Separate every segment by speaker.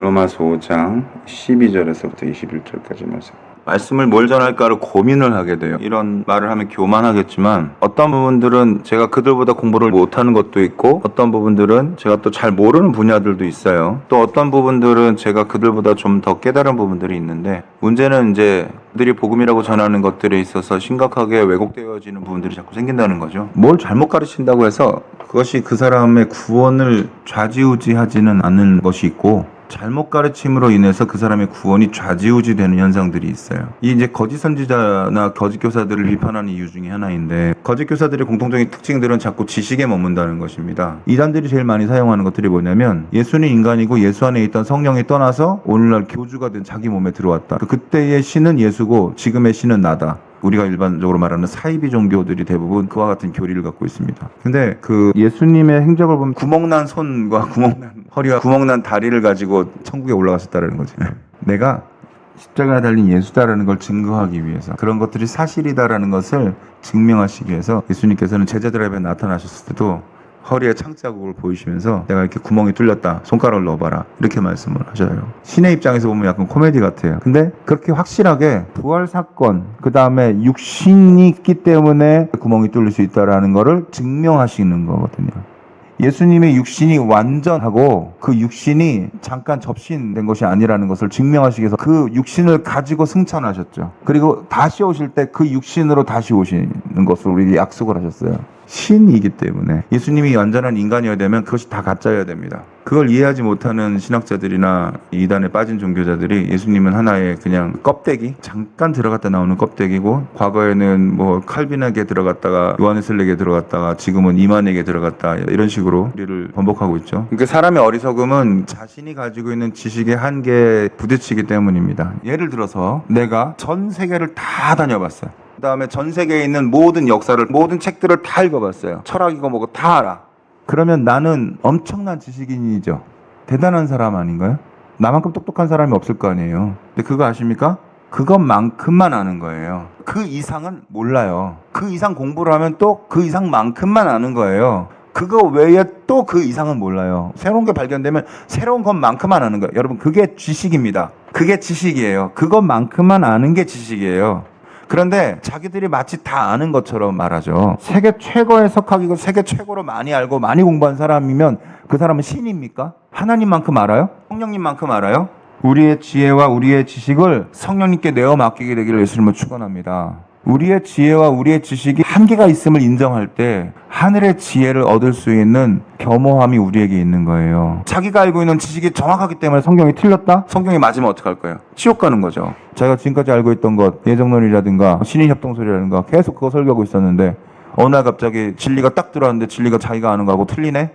Speaker 1: 로마서 5장 12절에서부터 21절까지 말씀을 뭘 전할까를 고민을 하게 돼요. 이런 말을 하면 교만하겠지만 어떤 부분들은 제가 그들보다 공부를 못하는 것도 있고 어떤 부분들은 제가 또 잘 모르는 분야들도 있어요. 또 어떤 부분들은 제가 그들보다 좀 더 깨달은 부분들이 있는데 문제는 이제 그들이 복음이라고 전하는 것들에 있어서 심각하게 왜곡되어지는 부분들이 자꾸 생긴다는 거죠. 뭘 잘못 가르친다고 해서 그것이 그 사람의 구원을 좌지우지하지는 않는 것이 있고 잘못 가르침으로 인해서 그 사람의 구원이 좌지우지되는 현상들이 있어요. 이 이제 거짓 선지자나 거짓 교사들을 비판하는 이유 중에 하나인데 거짓 교사들의 공통적인 특징들은 자꾸 지식에 머문다는 것입니다. 이단들이 제일 많이 사용하는 것들이 뭐냐면 예수는 인간이고 예수 안에 있던 성령이 떠나서 오늘날 교주가 된 자기 몸에 들어왔다. 그때의 신은 예수고 지금의 신은 나다. 우리가 일반적으로 말하는 사이비 종교들이 대부분 그와 같은 교리를 갖고 있습니다. 근데 그 예수님의 행적을 보면 구멍난 손과 구멍난 허리와 구멍난 다리를 가지고 천국에 올라가셨다는 거지. 내가 십자가에 달린 예수다라는 걸 증거하기 위해서 그런 것들이 사실이다라는 것을 증명하시기 위해서 예수님께서는 제자들 앞에 나타나셨을 때도 허리에 창자국을 보이시면서 내가 이렇게 구멍이 뚫렸다 손가락을 넣어봐라 이렇게 말씀을 하셔요. 신의 입장에서 보면 약간 코미디 같아요. 근데 그렇게 확실하게 부활 사건 그 다음에 육신이 있기 때문에 구멍이 뚫릴 수 있다라는 거를 증명하시는 거거든요. 예수님의 육신이 완전하고 그 육신이 잠깐 접신된 것이 아니라는 것을 증명하시기 위해서 그 육신을 가지고 승천하셨죠. 그리고 다시 오실 때 그 육신으로 다시 오시는 것을 우리에게 약속을 하셨어요. 신이기 때문에 예수님이 완전한 인간이어야 되면 그것이 다 가짜여야 됩니다. 그걸 이해하지 못하는 신학자들이나 이단에 빠진 종교자들이 예수님은 하나의 그냥 껍데기, 잠깐 들어갔다 나오는 껍데기고 과거에는 뭐 칼빈에게 들어갔다가 요하네슬에게 들어갔다가 지금은 이만에게 들어갔다 이런 식으로 우리를 번복하고 있죠. 그러니까 사람의 어리석음은 자신이 가지고 있는 지식의 한계에 부딪히기 때문입니다. 예를 들어서 내가 전 세계를 다 다녀봤어요. 그 다음에 전 세계에 있는 모든 역사를, 모든 책들을 다 읽어봤어요. 철학이고 뭐고 다 알아. 그러면 나는 엄청난 지식인이죠. 대단한 사람 아닌가요? 나만큼 똑똑한 사람이 없을 거 아니에요. 근데 그거 아십니까? 그것만큼만 아는 거예요. 그 이상은 몰라요. 그 이상 공부를 하면 또 그 이상만큼만 아는 거예요. 그거 외에 또 그 이상은 몰라요. 새로운 게 발견되면 새로운 것만큼만 아는 거예요. 여러분, 그게 지식입니다. 그게 지식이에요. 그것만큼만 아는 게 지식이에요. 그런데 자기들이 마치 다 아는 것처럼 말하죠. 세계 최고의 석학이고 세계 최고로 많이 알고 많이 공부한 사람이면 그 사람은 신입니까? 하나님만큼 알아요? 성령님만큼 알아요? 우리의 지혜와 우리의 지식을 성령님께 내어 맡기게 되기를 예수님은 축원합니다. 우리의 지혜와 우리의 지식이 한계가 있음을 인정할 때 하늘의 지혜를 얻을 수 있는 겸허함이 우리에게 있는 거예요. 자기가 알고 있는 지식이 정확하기 때문에 성경이 틀렸다? 성경이 맞으면 어떡할 거예요? 지옥 가는 거죠. 자기가 지금까지 알고 있던 것, 예정론이라든가 신인협동설이라든가 계속 그거 설교하고 있었는데 어느 날 갑자기 진리가 딱 들어왔는데 진리가 자기가 아는 거하고 틀리네?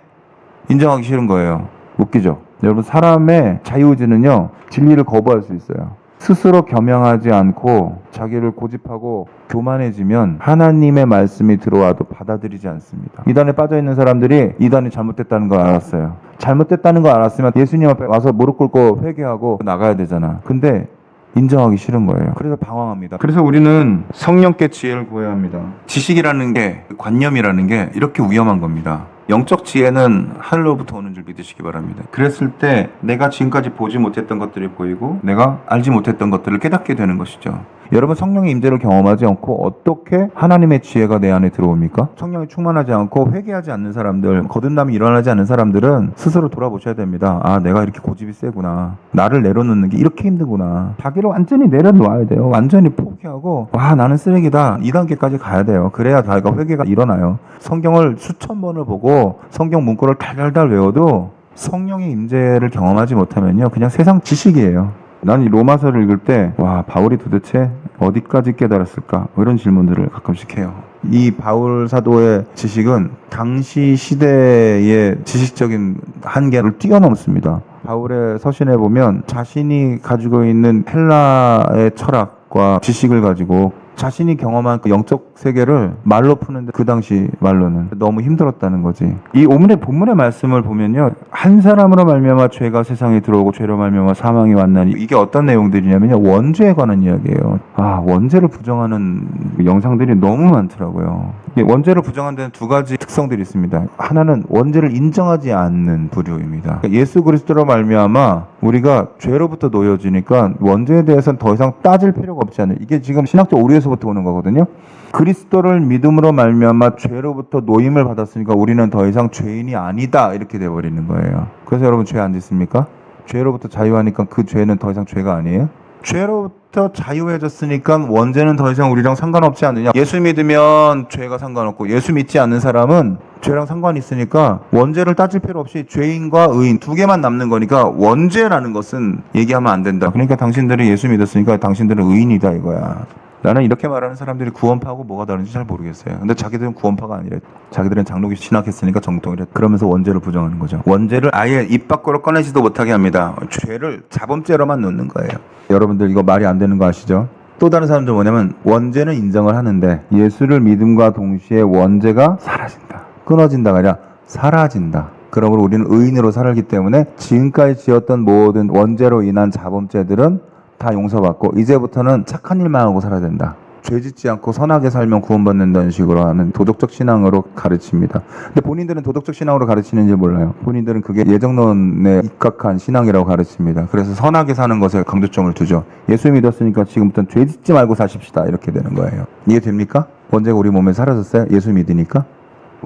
Speaker 1: 인정하기 싫은 거예요. 웃기죠? 여러분, 사람의 자유의지는요, 진리를 거부할 수 있어요. 스스로 겸양하지 않고 자기를 고집하고 교만해지면 하나님의 말씀이 들어와도 받아들이지 않습니다. 이단에 빠져있는 사람들이 이단이 잘못됐다는 걸 알았어요. 잘못됐다는 걸 알았으면 예수님 앞에 와서 무릎 꿇고 회개하고 나가야 되잖아. 근데 인정하기 싫은 거예요. 그래서 방황합니다. 그래서 우리는 성령께 지혜를 구해야 합니다. 지식이라는 게, 관념이라는 게 이렇게 위험한 겁니다. 영적 지혜는 하늘로부터 오는 줄 믿으시기 바랍니다. 그랬을 때 내가 지금까지 보지 못했던 것들이 보이고 내가 알지 못했던 것들을 깨닫게 되는 것이죠. 여러분, 성령의 임재를 경험하지 않고 어떻게 하나님의 지혜가 내 안에 들어옵니까? 성령이 충만하지 않고 회개하지 않는 사람들, 거듭남이 일어나지 않는 사람들은 스스로 돌아보셔야 됩니다. 아, 내가 이렇게 고집이 세구나. 나를 내려놓는 게 이렇게 힘들구나. 자기를 완전히 내려놓아야 돼요. 완전히 포기하고 와, 나는 쓰레기다. 2단계까지 가야 돼요. 그래야 자기가 회개가 일어나요. 성경을 수천 번을 보고 성경 문구를 달달달 외워도 성령의 임재를 경험하지 못하면요, 그냥 세상 지식이에요. 난 이 로마서를 읽을 때 와, 바울이 도대체 어디까지 깨달았을까? 이런 질문들을 가끔씩 해요. 이 바울 사도의 지식은 당시 시대의 지식적인 한계를 뛰어넘습니다. 바울의 서신에 보면 자신이 가지고 있는 헬라의 철학과 지식을 가지고 자신이 경험한 그 영적 세계를 말로 푸는데 그 당시 말로는 너무 힘들었다는 거지. 이 본문의 말씀을 보면요, 한 사람으로 말미암아 죄가 세상에 들어오고 죄로 말미암아 사망이 왔나니, 이게 어떤 내용들이냐면요, 원죄에 관한 이야기예요. 아, 원죄를 부정하는 영상들이 너무 많더라고요. 원죄를 부정하는 데는 두 가지 특성들이 있습니다. 하나는 원죄를 인정하지 않는 부류입니다. 예수 그리스도로 말미암아 우리가 죄로부터 놓여지니까 원죄에 대해서는 더 이상 따질 필요가 없지 않아요. 이게 지금 신학적 오류에서부터 오는 거거든요. 그리스도를 믿음으로 말미암아 죄로부터 노임을 받았으니까 우리는 더 이상 죄인이 아니다 이렇게 돼버리는 거예요. 그래서 여러분 죄 안 짓습니까? 죄로부터 자유하니까 그 죄는 더 이상 죄가 아니에요? 죄로부터 자유해졌으니까 원죄는 더 이상 우리랑 상관없지 않느냐. 예수 믿으면 죄가 상관없고 예수 믿지 않는 사람은 죄랑 상관이 있으니까 원죄를 따질 필요 없이 죄인과 의인 두 개만 남는 거니까 원죄라는 것은 얘기하면 안 된다. 그러니까 당신들이 예수 믿었으니까 당신들은 의인이다 이거야. 나는 이렇게 말하는 사람들이 구원파하고 뭐가 다른지 잘 모르겠어요. 근데 자기들은 구원파가 아니래. 자기들은 장로교 신학했으니까 정통이래. 그러면서 원죄를 부정하는 거죠. 원죄를 아예 입 밖으로 꺼내지도 못하게 합니다. 죄를 자범죄로만 놓는 거예요. 여러분들 이거 말이 안 되는 거 아시죠? 또 다른 사람들 뭐냐면 원죄는 인정을 하는데 예수를 믿음과 동시에 원죄가 사라진다. 끊어진다가 아니라 사라진다. 그러므로 우리는 의인으로 살기 때문에 지금까지 지었던 모든 원죄로 인한 자범죄들은 다 용서받고 이제부터는 착한 일만 하고 살아야 된다. 죄 짓지 않고 선하게 살면 구원받는다는 식으로 하는 도덕적 신앙으로 가르칩니다. 근데 본인들은 도덕적 신앙으로 가르치는지 몰라요. 본인들은 그게 예정론에 입각한 신앙이라고 가르칩니다. 그래서 선하게 사는 것에 강조점을 두죠. 예수 믿었으니까 지금부터는 죄 짓지 말고 사십시다. 이렇게 되는 거예요. 이해됩니까? 원죄가 우리 몸에 사라졌어요? 예수 믿으니까?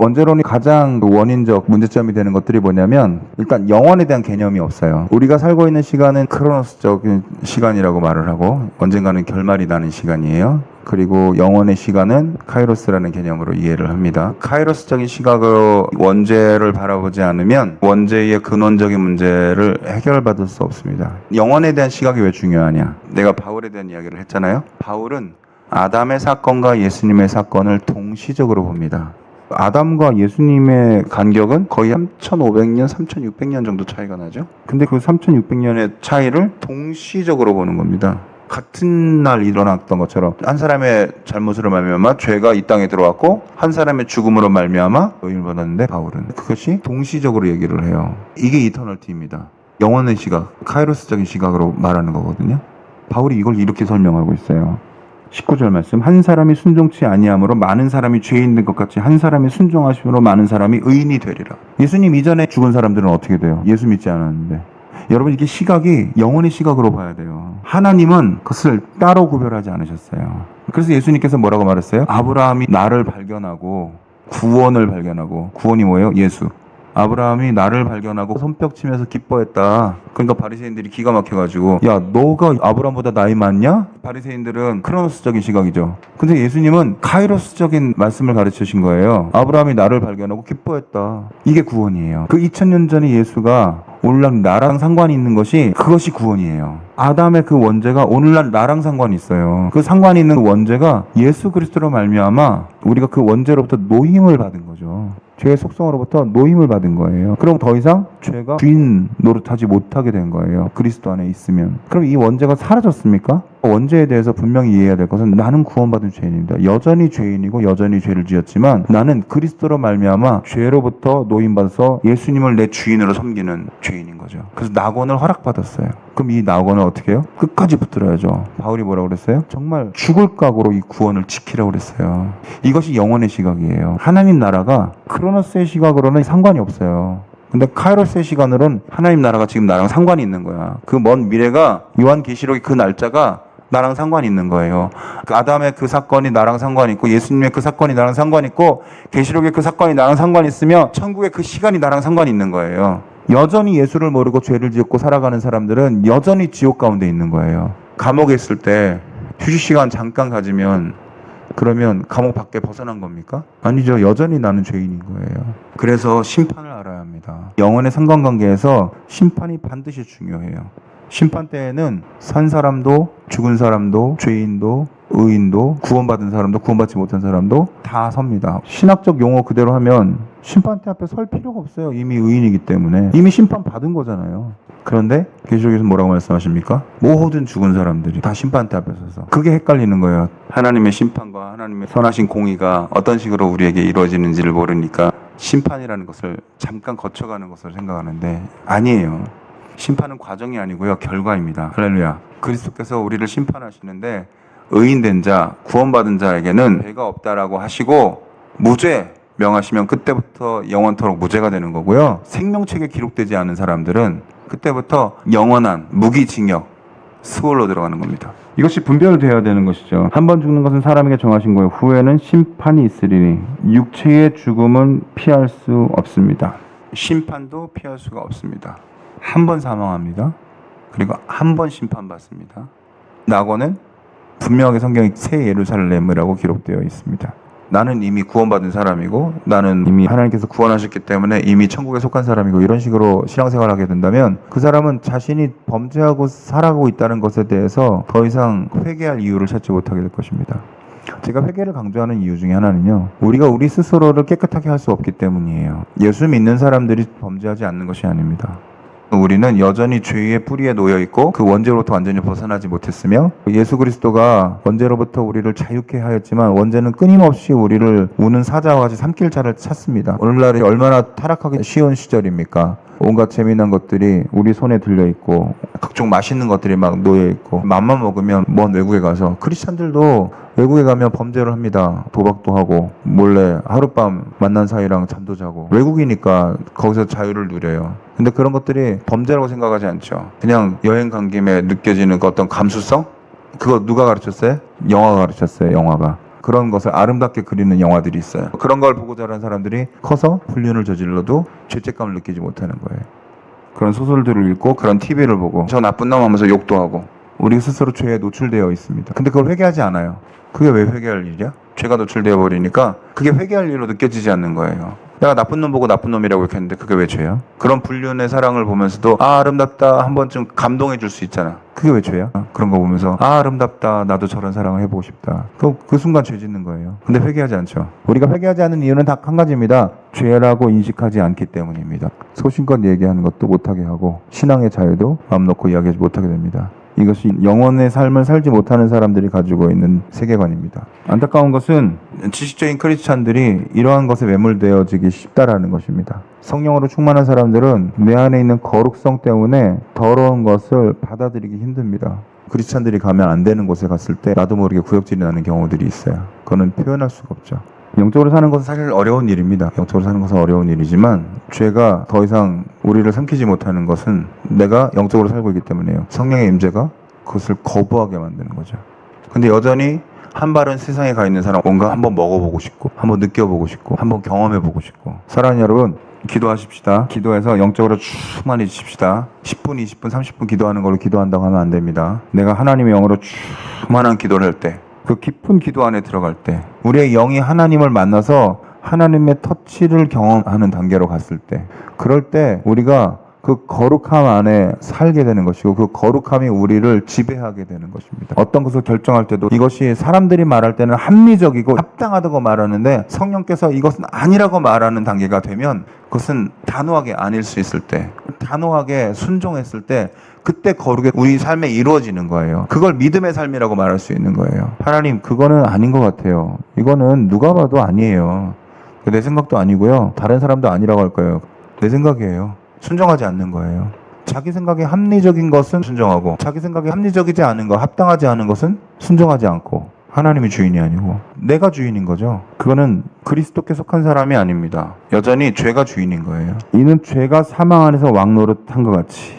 Speaker 1: 원죄론이 가장 원인적 문제점이 되는 것들이 뭐냐면 일단 영원에 대한 개념이 없어요. 우리가 살고 있는 시간은 크로노스적인 시간이라고 말을 하고 언젠가는 결말이 나는 시간이에요. 그리고 영원의 시간은 카이로스라는 개념으로 이해를 합니다. 카이로스적인 시각으로 원죄를 바라보지 않으면 원죄의 근원적인 문제를 해결받을 수 없습니다. 영원에 대한 시각이 왜 중요하냐? 내가 바울에 대한 이야기를 했잖아요. 바울은 아담의 사건과 예수님의 사건을 동시적으로 봅니다. 아담과 예수님의 간격은 거의 3,500년, 3,600년 정도 차이가 나죠. 근데 그 3,600년의 차이를 동시적으로 보는 겁니다. 같은 날 일어났던 것처럼 한 사람의 잘못으로 말미암아 죄가 이 땅에 들어왔고 한 사람의 죽음으로 말미암아 의인을 받았는데 바울은 그것이 동시적으로 얘기를 해요. 이게 이터널티입니다. 영원의 시각, 카이로스적인 시각으로 말하는 거거든요. 바울이 이걸 이렇게 설명하고 있어요. 19절 말씀, 한 사람이 순종치 아니함으로 많은 사람이 죄인 된 것 같이 한 사람이 순종하심으로 많은 사람이 의인이 되리라. 예수님 이전에 죽은 사람들은 어떻게 돼요? 예수 믿지 않았는데. 여러분 이게 시각이 영혼의 시각으로 봐야 돼요. 하나님은 그것을 따로 구별하지 않으셨어요. 그래서 예수님께서 뭐라고 말했어요? 아브라함이 나를 발견하고 구원을 발견하고, 구원이 뭐예요? 예수. 아브라함이 나를 발견하고 손뼉치면서 기뻐했다. 그러니까 바리새인들이 기가 막혀가지고 야 너가 아브라함보다 나이 많냐? 바리새인들은 크로노스적인 시각이죠. 근데 예수님은 카이로스적인 말씀을 가르치신 거예요. 아브라함이 나를 발견하고 기뻐했다. 이게 구원이에요. 그 2000년 전에 예수가 오늘날 나랑 상관이 있는 것이 그것이 구원이에요. 아담의 그 원죄가 오늘날 나랑 상관이 있어요. 그 상관이 있는 원죄가 예수 그리스도로 말미암아 우리가 그 원죄로부터 노임을 받은 거죠. 죄의 속성으로부터 노임을 받은 거예요. 그럼 더 이상 죄가 주인 노릇하지 못하게 된 거예요. 그리스도 안에 있으면. 그럼 이 원죄가 사라졌습니까? 원죄에 대해서 분명히 이해해야 될 것은 나는 구원받은 죄인입니다. 여전히 죄인이고 여전히 죄를 지었지만 나는 그리스도로 말미암아 죄로부터 노임받아서 예수님을 내 주인으로 섬기는 죄인인 거죠. 그래서 낙원을 허락받았어요. 그럼 이 낙원을 어떻게 해요? 끝까지 붙들어야죠. 바울이 뭐라고 그랬어요? 정말 죽을 각오로 이 구원을 지키라고 그랬어요. 이것이 영원의 시각이에요. 하나님 나라가 크로노스의 시각으로는 상관이 없어요. 근데 카이로스의 시간으로는 하나님 나라가 지금 나랑 상관이 있는 거야. 그 먼 미래가 요한계시록의 그 날짜가 나랑 상관이 있는 거예요. 그 아담의 그 사건이 나랑 상관이 있고 예수님의 그 사건이 나랑 상관이 있고 계시록의 그 사건이 나랑 상관이 있으며 천국의 그 시간이 나랑 상관이 있는 거예요. 여전히 예수를 모르고 죄를 지었고 살아가는 사람들은 여전히 지옥 가운데 있는 거예요. 감옥에 있을 때 휴식 시간 잠깐 가지면 그러면 감옥 밖에 벗어난 겁니까? 아니죠. 여전히 나는 죄인인 거예요. 그래서 심판을 알아야 합니다. 영혼의 상관관계에서 심판이 반드시 중요해요. 심판 때에는 산 사람도 죽은 사람도 죄인도 의인도 구원받은 사람도 구원받지 못한 사람도 다 섭니다. 신학적 용어 그대로 하면 심판대 앞에 설 필요가 없어요. 이미 의인이기 때문에. 이미 심판 받은 거잖아요. 그런데 계시록에서 뭐라고 말씀하십니까? 모든 죽은 사람들이 다 심판대 앞에 서서. 그게 헷갈리는 거예요. 하나님의 심판과 하나님의 선하신 공의가 어떤 식으로 우리에게 이루어지는지를 모르니까 심판이라는 것을 잠깐 거쳐가는 것을 생각하는데 아니에요. 심판은 과정이 아니고요. 결과입니다. 할렐루야. 그리스도께서 우리를 심판하시는데 의인된 자, 구원받은 자에게는 죄가 없다라고 하시고 무죄 명하시면 그때부터 영원토록 무죄가 되는 거고요. 생명책에 기록되지 않은 사람들은 그때부터 영원한 무기징역, 수월로 들어가는 겁니다.
Speaker 2: 이것이 분별되어야 되는 것이죠. 한 번 죽는 것은 사람에게 정하신 거예요. 후에는 심판이 있으리니 육체의 죽음은 피할 수 없습니다.
Speaker 1: 심판도 피할 수가 없습니다. 한 번 사망합니다. 그리고 한 번 심판받습니다. 낙원은 분명하게 성경에 새 예루살렘이라고 기록되어 있습니다. 나는 이미 구원받은 사람이고 나는 이미 하나님께서 구원하셨기 때문에 이미 천국에 속한 사람이고 이런 식으로 신앙생활을 하게 된다면 그 사람은 자신이 범죄하고 살아가고 있다는 것에 대해서 더 이상 회개할 이유를 찾지 못하게 될 것입니다. 제가 회개를 강조하는 이유 중에 하나는요, 우리가 우리 스스로를 깨끗하게 할 수 없기 때문이에요. 예수 믿는 사람들이 범죄하지 않는 것이 아닙니다. 우리는 여전히 죄의 뿌리에 놓여 있고 그 원죄로부터 완전히 벗어나지 못했으며 예수 그리스도가 원죄로부터 우리를 자유케 하였지만 원죄는 끊임없이 우리를 우는 사자와 같이 삼킬 자를 찾습니다. 오늘날이 얼마나 타락하기 쉬운 시절입니까? 온갖 재미난 것들이 우리 손에 들려 있고 각종 맛있는 것들이 막 놓여 있고 맘만 먹으면 먼 외국에 가서, 크리스찬들도 외국에 가면 범죄를 합니다. 도박도 하고 몰래 하룻밤 만난 사이랑 잠도 자고, 외국이니까 거기서 자유를 누려요. 근데 그런 것들이 범죄라고 생각하지 않죠. 그냥 여행 간 김에 느껴지는 그 어떤 감수성? 그거 누가 가르쳤어요? 영화가 가르쳤어요. 영화가. 그런 것을 아름답게 그리는 영화들이 있어요. 그런 걸 보고 자란 사람들이 커서 불륜을 저질러도 죄책감을 느끼지 못하는 거예요. 그런 소설들을 읽고 그런 TV를 보고 저 나쁜 놈 하면서 욕도 하고 우리 스스로 죄에 노출되어 있습니다. 근데 그걸 회개하지 않아요. 그게 왜 회개할 일이야? 죄가 노출되어 버리니까 그게 회개할 일로 느껴지지 않는 거예요. 내가 나쁜 놈 보고 나쁜 놈이라고 이렇게 했는데 그게 왜 죄야? 그런 불륜의 사랑을 보면서도 아름답다 한 번쯤 감동해 줄 수 있잖아. 그게 왜 죄야? 그런 거 보면서 아름답다, 나도 저런 사랑을 해보고 싶다. 그 순간 죄 짓는 거예요. 근데 회개하지 않죠. 우리가 회개하지 않는 이유는 딱 한 가지입니다. 죄라고 인식하지 않기 때문입니다. 소신껏 얘기하는 것도 못하게 하고 신앙의 자유도 마음 놓고 이야기하지 못하게 됩니다. 이것이 영혼의 삶을 살지 못하는 사람들이 가지고 있는 세계관입니다. 안타까운 것은 지식적인 크리스찬들이 이러한 것에 매몰되어지기 쉽다라는 것입니다. 성령으로 충만한 사람들은 내 안에 있는 거룩성 때문에 더러운 것을 받아들이기 힘듭니다. 크리스찬들이 가면 안 되는 곳에 갔을 때 나도 모르게 구역질이 나는 경우들이 있어요. 그거는 표현할 수가 없죠. 영적으로 사는 것은 사실 어려운 일입니다. 영적으로 사는 것은 어려운 일이지만 죄가 더 이상 우리를 삼키지 못하는 것은 내가 영적으로 살고 있기 때문에요. 성령의 임재가 그것을 거부하게 만드는 거죠. 근데 여전히 한 발은 세상에 가 있는 사람, 뭔가 한번 먹어보고 싶고 한번 느껴보고 싶고 한번 경험해보고 싶고. 사랑하는 여러분, 기도하십시다. 기도해서 영적으로 충만해지십시다. 10분, 20분, 30분 기도하는 걸로 기도한다고 하면 안 됩니다. 내가 하나님의 영으로 충만한 기도를 할 때, 그 깊은 기도 안에 들어갈 때, 우리의 영이 하나님을 만나서 하나님의 터치를 경험하는 단계로 갔을 때, 그럴 때 우리가 그 거룩함 안에 살게 되는 것이고 그 거룩함이 우리를 지배하게 되는 것입니다. 어떤 것을 결정할 때도 이것이 사람들이 말할 때는 합리적이고 합당하다고 말하는데 성령께서 이것은 아니라고 말하는 단계가 되면 그것은 단호하게 아닐 수 있을 때, 단호하게 순종했을 때 그때 거룩이 우리 삶에 이루어지는 거예요. 그걸 믿음의 삶이라고 말할 수 있는 거예요. 하나님, 그거는 아닌 것 같아요. 이거는 누가 봐도 아니에요. 내 생각도 아니고요. 다른 사람도 아니라고 할 거예요. 내 생각이에요. 순종하지 않는 거예요. 자기 생각에 합리적인 것은 순종하고 자기 생각에 합리적이지 않은 것, 합당하지 않은 것은 순종하지 않고, 하나님이 주인이 아니고 내가 주인인 거죠. 그거는 그리스도께 속한 사람이 아닙니다. 여전히 죄가 주인인 거예요. 이는 죄가 사망 안에서 왕노릇한 것 같이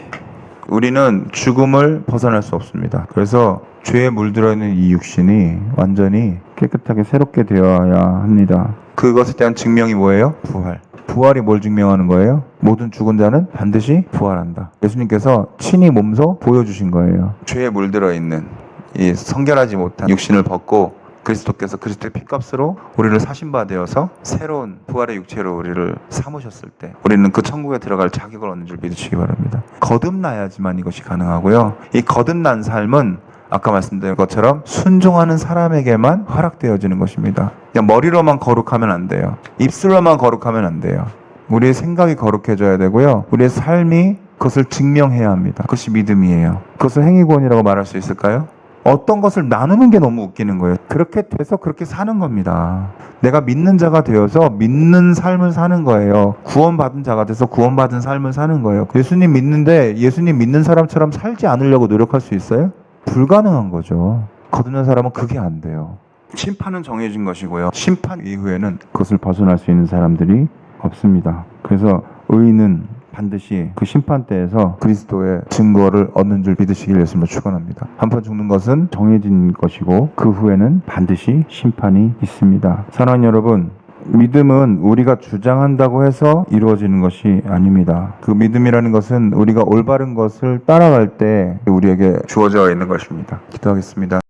Speaker 1: 우리는 죽음을 벗어날 수 없습니다. 그래서 죄에 물들어 있는 이 육신이 완전히 깨끗하게 새롭게 되어야 합니다. 그것에 대한 증명이 뭐예요? 부활. 부활이 뭘 증명하는 거예요? 모든 죽은 자는 반드시 부활한다. 예수님께서 친히 몸소 보여주신 거예요. 죄에 물들어 있는 이 성결하지 못한 육신을 벗고 그리스도께서 그리스도의 피값으로 우리를 사신 바 되어서 새로운 부활의 육체로 우리를 삼으셨을 때 우리는 그 천국에 들어갈 자격을 얻는 줄 믿으시기 바랍니다. 거듭나야지만 이것이 가능하고요. 이 거듭난 삶은 아까 말씀드린 것처럼 순종하는 사람에게만 허락되어지는 것입니다. 그냥 머리로만 거룩하면 안 돼요. 입술로만 거룩하면 안 돼요. 우리의 생각이 거룩해져야 되고요. 우리의 삶이 그것을 증명해야 합니다. 그것이 믿음이에요. 그것을 행위구원이라고 말할 수 있을까요? 어떤 것을 나누는 게 너무 웃기는 거예요. 그렇게 돼서 그렇게 사는 겁니다. 내가 믿는 자가 되어서 믿는 삶을 사는 거예요. 구원받은 자가 돼서 구원받은 삶을 사는 거예요. 예수님 믿는데 예수님 믿는 사람처럼 살지 않으려고 노력할 수 있어요? 불가능한 거죠. 거듭난 사람은 그게 안 돼요. 심판은 정해진 것이고요. 심판 이후에는 그것을 벗어날 수 있는 사람들이 없습니다. 그래서 의인은
Speaker 2: 반드시 그 심판대에서 그리스도의 증거를 얻는 줄 믿으시길 예수님으로 축원합니다. 한번 죽는 것은 정해진 것이고 그 후에는 반드시 심판이 있습니다. 사랑하는 여러분, 믿음은 우리가 주장한다고 해서 이루어지는 것이 아닙니다. 그 믿음이라는 것은 우리가 올바른 것을 따라갈 때 우리에게 주어져 있는 것입니다. 기도하겠습니다.